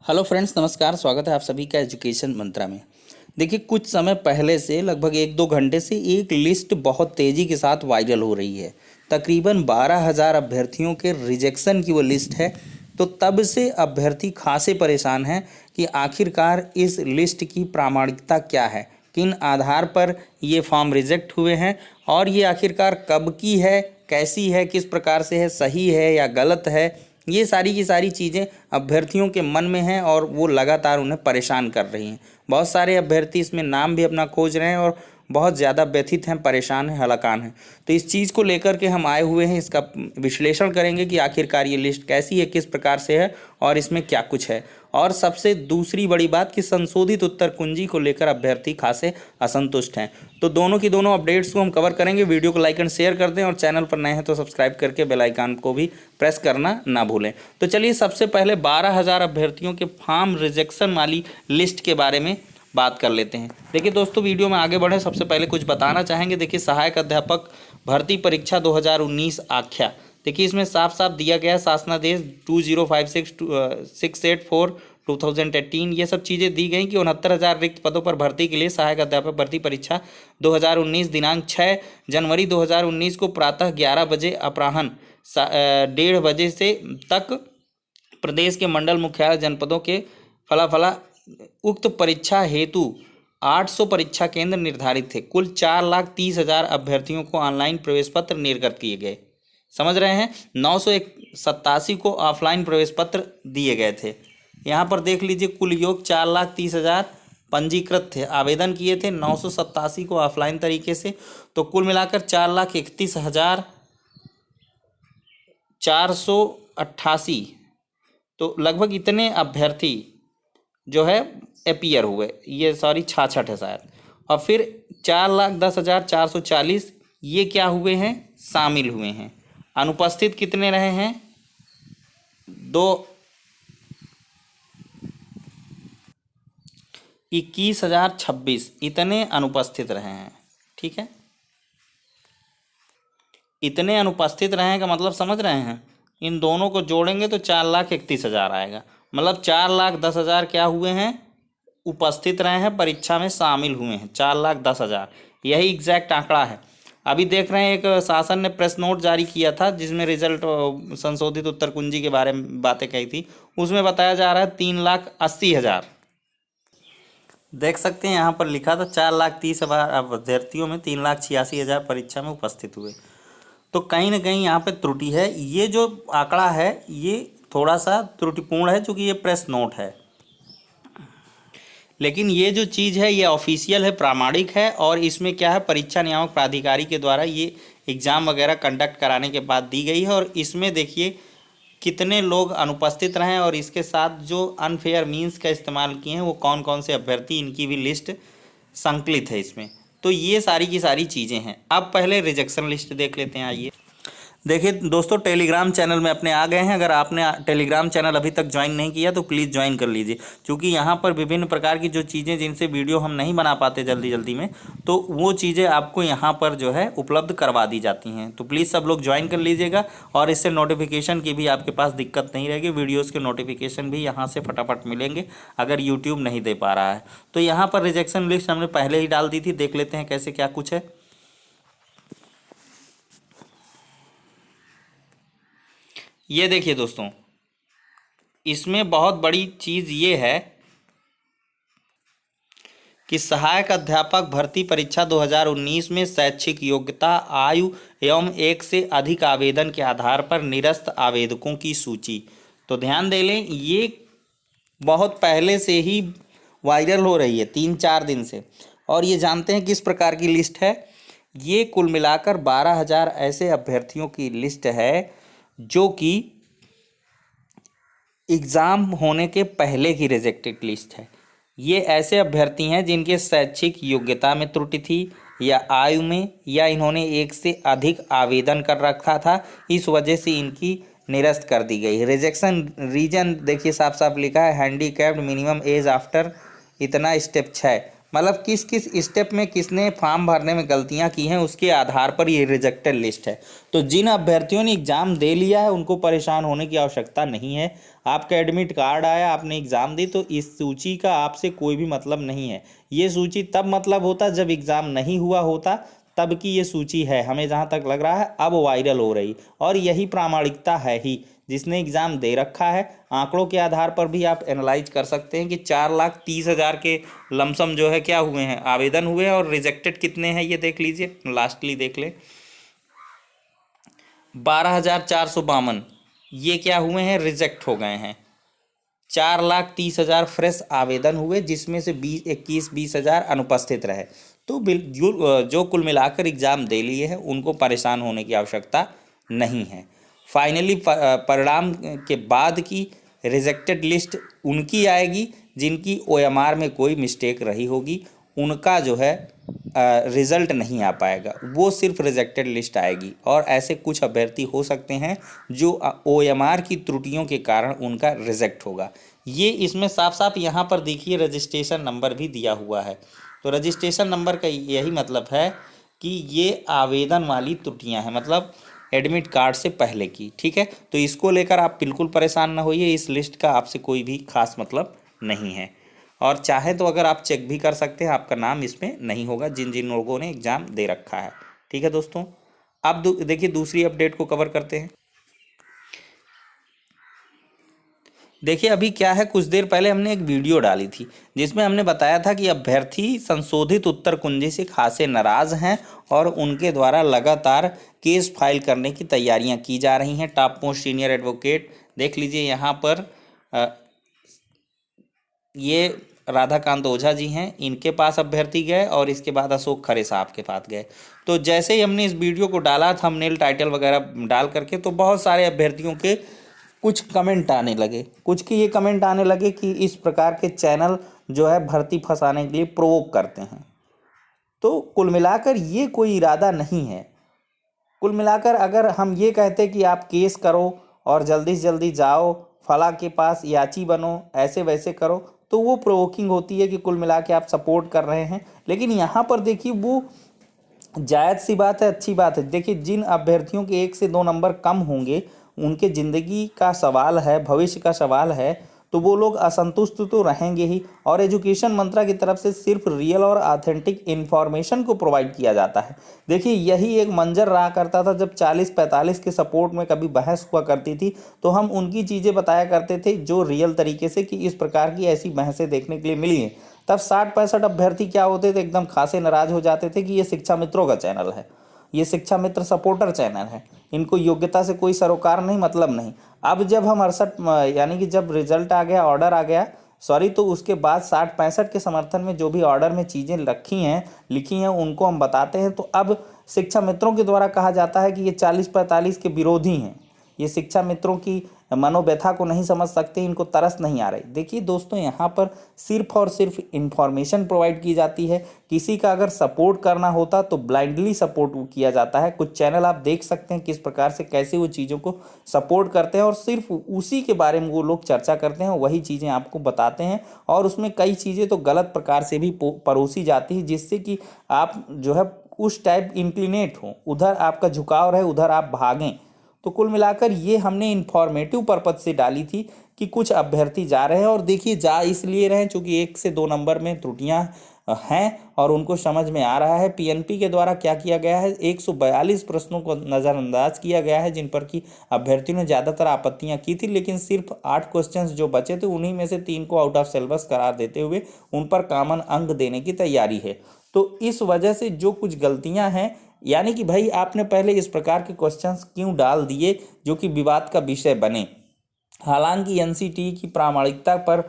Hello friends, नमस्कार। स्वागत है आप सभी का एजुकेशन मंत्रा में। देखिए, कुछ समय पहले से लगभग 1-2 घंटे से एक लिस्ट बहुत तेज़ी के साथ वायरल हो रही है। तकरीबन 12,000 अभ्यर्थियों के रिजेक्शन की वो लिस्ट है। तो तब से अभ्यर्थी खासे परेशान हैं कि आखिरकार इस लिस्ट की प्रामाणिकता क्या है, किन आधार पर ये फॉर्म रिजेक्ट हुए हैं और ये आखिरकार कब की है, कैसी है, किस प्रकार से है, सही है या गलत है। ये सारी की सारी चीज़ें अभ्यर्थियों के मन में हैं और वो लगातार उन्हें परेशान कर रही हैं। बहुत सारे अभ्यर्थी इसमें नाम भी अपना खोज रहे हैं और बहुत ज़्यादा व्यथित हैं, परेशान हैं, हलाकान हैं। तो इस चीज़ को लेकर के हम आए हुए हैं, इसका विश्लेषण करेंगे कि आखिरकार ये लिस्ट कैसी है, किस प्रकार से है और इसमें क्या कुछ है। और सबसे दूसरी बड़ी बात कि संशोधित उत्तर कुंजी को लेकर अभ्यर्थी खासे असंतुष्ट हैं। तो दोनों की दोनों अपडेट्स को हम कवर करेंगे। वीडियो को लाइक एंड शेयर कर दें और चैनल पर नए हैं तो सब्सक्राइब करके बेल आइकन को भी प्रेस करना ना भूलें। तो चलिए, सबसे पहले 12,000 अभ्यर्थियों के फॉर्म रिजेक्शन वाली लिस्ट के बारे में बात कर लेते हैं। देखिए दोस्तों, वीडियो में आगे बढ़े सबसे पहले कुछ बताना चाहेंगे। देखिए, सहायक अध्यापक भर्ती परीक्षा 2019 आख्या। देखिए, इसमें साफ साफ दिया गया है शासनादेश 2056-684/2018, ये सब चीज़ें दी गई कि 69,000 रिक्त पदों पर भर्ती के लिए सहायक अध्यापक भर्ती परीक्षा 2019 दिनांक 6 जनवरी 2019 को प्रातः 11 बजे अपराह्न 1:30 बजे से तक प्रदेश के मंडल मुख्यालय जनपदों के फलाफला उक्त परीक्षा हेतु 800 परीक्षा केंद्र निर्धारित थे। कुल 4,30,000 अभ्यर्थियों को ऑनलाइन प्रवेश पत्र निर्गत किए गए। समझ रहे हैं, 987 को ऑफलाइन प्रवेश पत्र दिए गए थे। यहाँ पर देख लीजिए, कुल योग 4,30,000 पंजीकृत थे, आवेदन किए थे, 987 को ऑफलाइन तरीके से। तो कुल मिलाकर 4,31,488, तो लगभग इतने अभ्यर्थी जो है अपीयर हुए। ये सॉरी 66 है शायद। और फिर 4,10,440 ये क्या हुए हैं, शामिल हुए हैं। अनुपस्थित कितने रहे हैं, 21,026 इतने अनुपस्थित रहे हैं। ठीक है, इतने अनुपस्थित रहे का मतलब समझ रहे हैं। इन दोनों को जोड़ेंगे तो 4,31,000 आएगा। मतलब 4,10,000 क्या हुए हैं, उपस्थित रहे हैं, परीक्षा में शामिल हुए हैं। 4,10,000 यही एग्जैक्ट आंकड़ा है। अभी देख रहे हैं, एक शासन ने प्रेस नोट जारी किया था जिसमें रिजल्ट संशोधित उत्तर कुंजी के बारे में बातें कही थी। उसमें बताया जा रहा है 3,80,000। देख सकते हैं यहाँ पर लिखा था 4,30,000 अभ्यर्थियों में 3,86,000 परीक्षा में उपस्थित हुए। तो कहीं ना कहीं यहाँ पे त्रुटि है। ये जो आंकड़ा है ये थोड़ा सा त्रुटिपूर्ण है, चूँकि ये प्रेस नोट है। लेकिन ये जो चीज़ है ये ऑफिशियल है, प्रामाणिक है। और इसमें क्या है, परीक्षा नियामक प्राधिकारी के द्वारा ये एग्ज़ाम वगैरह कंडक्ट कराने के बाद दी गई है। और इसमें देखिए कितने लोग अनुपस्थित रहे और इसके साथ जो अनफेयर मीन्स का इस्तेमाल किए हैं वो कौन कौन से अभ्यर्थी, इनकी भी लिस्ट संकलित है इसमें। तो ये सारी की सारी चीज़ें हैं। अब पहले रिजेक्शन लिस्ट देख लेते हैं। आइए देखिए दोस्तों, टेलीग्राम चैनल में अपने आ गए हैं। अगर आपने टेलीग्राम चैनल अभी तक ज्वाइन नहीं किया तो प्लीज़ ज्वाइन कर लीजिए, क्योंकि यहाँ पर विभिन्न प्रकार की जो चीज़ें जिनसे वीडियो हम नहीं बना पाते जल्दी जल्दी में, तो वो चीज़ें आपको यहाँ पर जो है उपलब्ध करवा दी जाती हैं। तो प्लीज़ सब लोग ज्वाइन कर लीजिएगा और इससे नोटिफिकेशन की भी आपके पास दिक्कत नहीं रहेगी। वीडियोज़ के नोटिफिकेशन भी यहाँ से फटाफट मिलेंगे अगर यूट्यूब नहीं दे पा रहा है। तो यहाँ पर रिजेक्शन लिस्ट हमने पहले ही डाल दी थी, देख लेते हैं कैसे क्या कुछ है। ये देखिए दोस्तों, इसमें बहुत बड़ी चीज़ ये है कि सहायक अध्यापक भर्ती परीक्षा 2019 में शैक्षिक योग्यता, आयु एवं 1 से अधिक आवेदन के आधार पर निरस्त आवेदकों की सूची। तो ध्यान दे लें, ये बहुत पहले से ही वायरल हो रही है, 3-4 दिन से। और ये जानते हैं किस प्रकार की लिस्ट है। ये कुल मिलाकर 12,000 ऐसे अभ्यर्थियों की लिस्ट है जो कि एग्ज़ाम होने के पहले की रिजेक्टेड लिस्ट है। ये ऐसे अभ्यर्थी हैं जिनके शैक्षिक योग्यता में त्रुटि थी या आयु में, या इन्होंने 1 से अधिक आवेदन कर रखा था, इस वजह से इनकी निरस्त कर दी गई। रिजेक्शन रीजन देखिए साफ साफ लिखा है, हैंडीकैप्ड, मिनिमम एज आफ्टर इतना, स्टेप 6। मतलब किस किस स्टेप में किसने फॉर्म भरने में गलतियां की हैं उसके आधार पर ये रिजेक्टेड लिस्ट है। तो जिन अभ्यर्थियों ने एग्ज़ाम दे लिया है उनको परेशान होने की आवश्यकता नहीं है। आपका एडमिट कार्ड आया, आपने एग्ज़ाम दी, तो इस सूची का आपसे कोई भी मतलब नहीं है। ये सूची तब मतलब होता जब एग्ज़ाम नहीं हुआ होता, तब की ये सूची है। हमें जहाँ तक लग रहा है अब वायरल हो रही, और यही प्रामाणिकता है ही। जिसने एग्ज़ाम दे रखा है, आंकड़ों के आधार पर भी आप एनालाइज कर सकते हैं कि 4,30,000 के लमसम जो है क्या हुए हैं, आवेदन हुए हैं, और रिजेक्टेड कितने हैं ये देख लीजिए, लास्टली देख लें। 12,452 ये क्या हुए हैं, रिजेक्ट हो गए हैं। 4,30,000 फ्रेश आवेदन हुए, जिसमें से 21-20,000 अनुपस्थित रहे। तो जो कुल मिलाकर एग्ज़ाम दे लिए हैं उनको परेशान होने की आवश्यकता नहीं है। फाइनली परिणाम के बाद की रिजेक्टेड लिस्ट उनकी आएगी जिनकी ओएमआर में कोई मिस्टेक रही होगी, उनका जो है रिज़ल्ट नहीं आ पाएगा, वो सिर्फ रिजेक्टेड लिस्ट आएगी। और ऐसे कुछ अभ्यर्थी हो सकते हैं जो ओएमआर की त्रुटियों के कारण उनका रिजेक्ट होगा। ये इसमें साफ साफ यहाँ पर देखिए रजिस्ट्रेशन नंबर भी दिया हुआ है। तो रजिस्ट्रेशन नंबर का यही मतलब है कि ये आवेदन वाली त्रुटियां हैं, मतलब एडमिट कार्ड से पहले की। ठीक है, तो इसको लेकर आप बिल्कुल परेशान ना होइए, इस लिस्ट का आपसे कोई भी खास मतलब नहीं है। और चाहे तो अगर आप चेक भी कर सकते हैं, आपका नाम इसमें नहीं होगा जिन जिन लोगों ने एग्ज़ाम दे रखा है। ठीक है दोस्तों, अब देखिए दूसरी अपडेट को कवर करते हैं। देखिए अभी क्या है, कुछ देर पहले हमने एक वीडियो डाली थी जिसमें हमने बताया था कि अभ्यर्थी संशोधित उत्तर कुंजी से खासे नाराज हैं और उनके द्वारा लगातार केस फाइल करने की तैयारियां की जा रही हैं। टॉप मोस्ट सीनियर एडवोकेट देख लीजिए यहाँ पर, ये राधाकांत ओझा जी हैं, इनके पास अभ्यर्थी गए और इसके बाद अशोक खरे साहब के पास गए। तो जैसे ही हमने इस वीडियो को डाला, थंबनेल टाइटल वगैरह डाल करके, तो बहुत सारे अभ्यर्थियों के कुछ कमेंट आने लगे। कुछ के ये कमेंट आने लगे कि इस प्रकार के चैनल जो है भर्ती फंसाने के लिए प्रोवोक करते हैं। तो कुल मिलाकर ये कोई इरादा नहीं है। कुल मिलाकर अगर हम ये कहते कि आप केस करो और जल्दी से जल्दी जाओ फला के पास याची बनो, ऐसे वैसे करो, तो वो प्रोवोकिंग होती है कि कुल मिला के आप सपोर्ट कर रहे हैं। लेकिन यहाँ पर देखिए वो जायज़ सी बात है, अच्छी बात है। देखिए जिन अभ्यर्थियों के 1 से 2 नंबर कम होंगे, उनके ज़िंदगी का सवाल है, भविष्य का सवाल है, तो वो लोग असंतुष्ट तो रहेंगे ही। और एजुकेशन मंत्रालय की तरफ से सिर्फ रियल और ऑथेंटिक इन्फॉर्मेशन को प्रोवाइड किया जाता है। देखिए यही एक मंजर रहा करता था जब 40-45 के सपोर्ट में कभी बहस हुआ करती थी, तो हम उनकी चीज़ें बताया करते थे जो रियल तरीके से, कि इस प्रकार की ऐसी बहसें देखने के लिए मिली हैं। तब 60-65 अभ्यर्थी क्या होते थे, एकदम खासे नाराज हो जाते थे कि ये शिक्षा मित्रों का चैनल है, ये शिक्षा मित्र सपोर्टर चैनल है, इनको योग्यता से कोई सरोकार नहीं, मतलब नहीं। अब जब हम 68 यानी कि जब रिजल्ट आ गया, ऑर्डर आ गया, सॉरी, तो उसके बाद 60-65 के समर्थन में जो भी ऑर्डर में चीज़ें रखी हैं, लिखी हैं, उनको हम बताते हैं। तो अब शिक्षा मित्रों के द्वारा कहा जाता है कि ये 40-45 के विरोधी हैं, ये शिक्षा मित्रों की मनोव्यथा को नहीं समझ सकते, इनको तरस नहीं आ रही। देखिए दोस्तों, यहाँ पर सिर्फ और सिर्फ इंफॉर्मेशन प्रोवाइड की जाती है। किसी का अगर सपोर्ट करना होता तो ब्लाइंडली सपोर्ट किया जाता है। कुछ चैनल आप देख सकते हैं किस प्रकार से, कैसे वो चीज़ों को सपोर्ट करते हैं और सिर्फ उसी के बारे में वो लोग चर्चा करते हैं, वही चीज़ें आपको बताते हैं। और उसमें कई चीज़ें तो गलत प्रकार से भी परोसी जाती है, जिससे कि आप जो है उस टाइप इंक्लिनेट हो, उधर आपका झुकाव रहे, उधर आप भागें। तो कुल मिलाकर ये हमने इन्फॉर्मेटिव पर्पज से डाली थी कि कुछ अभ्यर्थी जा रहे हैं, और देखिए जा इसलिए रहे हैं चूँकि 1 से 2 नंबर में त्रुटियां हैं और उनको समझ में आ रहा है। पीएनपी के द्वारा क्या किया गया है, 142 प्रश्नों को नज़रअंदाज किया गया है जिन पर कि अभ्यर्थियों ने ज़्यादातर आपत्तियां की थी, लेकिन सिर्फ 8 क्वेश्चंस जो बचे थे उन्हीं में से 3 को आउट ऑफ सिलेबस करार देते हुए उन पर कॉमन अंक देने की तैयारी है। तो इस वजह से जो कुछ गलतियाँ हैं, यानी कि भाई आपने पहले इस प्रकार के क्वेश्चंस क्यों डाल दिए जो कि विवाद का विषय बने। हालांकि एनसीटी की प्रामाणिकता पर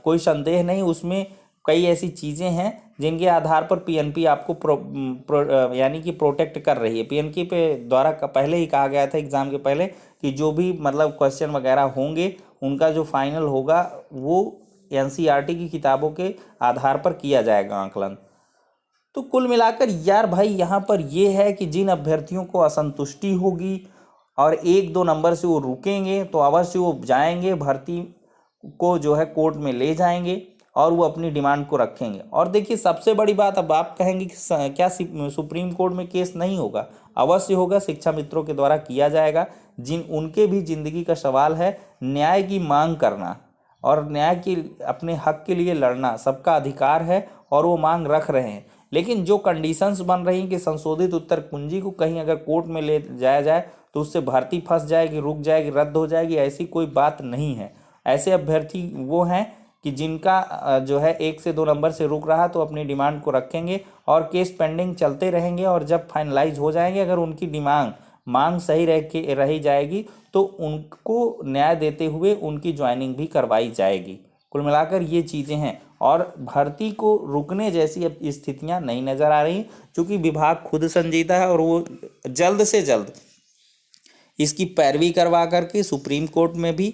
कोई संदेह नहीं, उसमें कई ऐसी चीज़ें हैं जिनके आधार पर पीएनपी आपको यानी कि प्रोटेक्ट कर रही है। पीएनपी पे द्वारा पहले ही कहा गया था एग्ज़ाम के पहले कि जो भी मतलब क्वेश्चन वगैरह होंगे उनका जो फाइनल होगा वो एनसीईआरटी की किताबों के आधार पर किया जाएगा आंकलन। तो कुल मिलाकर यार भाई यहाँ पर ये है कि जिन अभ्यर्थियों को असंतुष्टि होगी और 1-2 नंबर से वो रुकेंगे, तो अवश्य वो जाएंगे, भर्ती को जो है कोर्ट में ले जाएंगे और वो अपनी डिमांड को रखेंगे। और देखिए सबसे बड़ी बात, अब आप कहेंगे कि क्या सुप्रीम कोर्ट में केस नहीं होगा? अवश्य होगा, शिक्षा मित्रों के द्वारा किया जाएगा। उनके भी जिंदगी का सवाल है, न्याय की मांग करना और न्याय की अपने हक के लिए लड़ना सबका अधिकार है और वो मांग रख रहे हैं। लेकिन जो कंडीशंस बन रही हैं कि संशोधित उत्तर कुंजी को कहीं अगर कोर्ट में ले जाया जाए तो उससे भर्ती फंस जाएगी, रुक जाएगी, रद्द हो जाएगी, ऐसी कोई बात नहीं है। ऐसे अभ्यर्थी वो हैं कि जिनका जो है 1 से 2 नंबर से रुक रहा तो अपनी डिमांड को रखेंगे और केस पेंडिंग चलते रहेंगे, और जब फाइनलाइज हो जाएंगे, अगर उनकी मांग सही रही जाएगी तो उनको न्याय देते हुए उनकी ज्वाइनिंग भी करवाई जाएगी। कुल मिलाकर ये चीज़ें हैं, और भर्ती को रुकने जैसी अब स्थितियां नहीं नज़र आ रही, क्योंकि विभाग खुद संजीदा है और वो जल्द से जल्द इसकी पैरवी करवा करके सुप्रीम कोर्ट में भी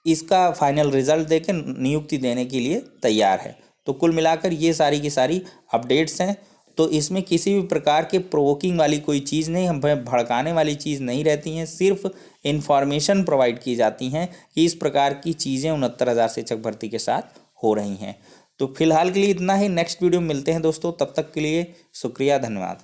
इसका फाइनल रिजल्ट देकर नियुक्ति देने के लिए तैयार है। तो कुल मिलाकर ये सारी की सारी अपडेट्स हैं। तो इसमें किसी भी प्रकार के प्रोवोकिंग वाली कोई चीज़ नहीं, हमें भड़काने वाली चीज़ नहीं रहती हैं, सिर्फ इन्फॉर्मेशन प्रोवाइड की जाती हैं कि इस प्रकार की चीज़ें 69,000 शिक्षक भर्ती के साथ हो रही हैं। तो फिलहाल के लिए इतना ही, नेक्स्ट वीडियो में मिलते हैं दोस्तों, तब तक के लिए शुक्रिया, धन्यवाद।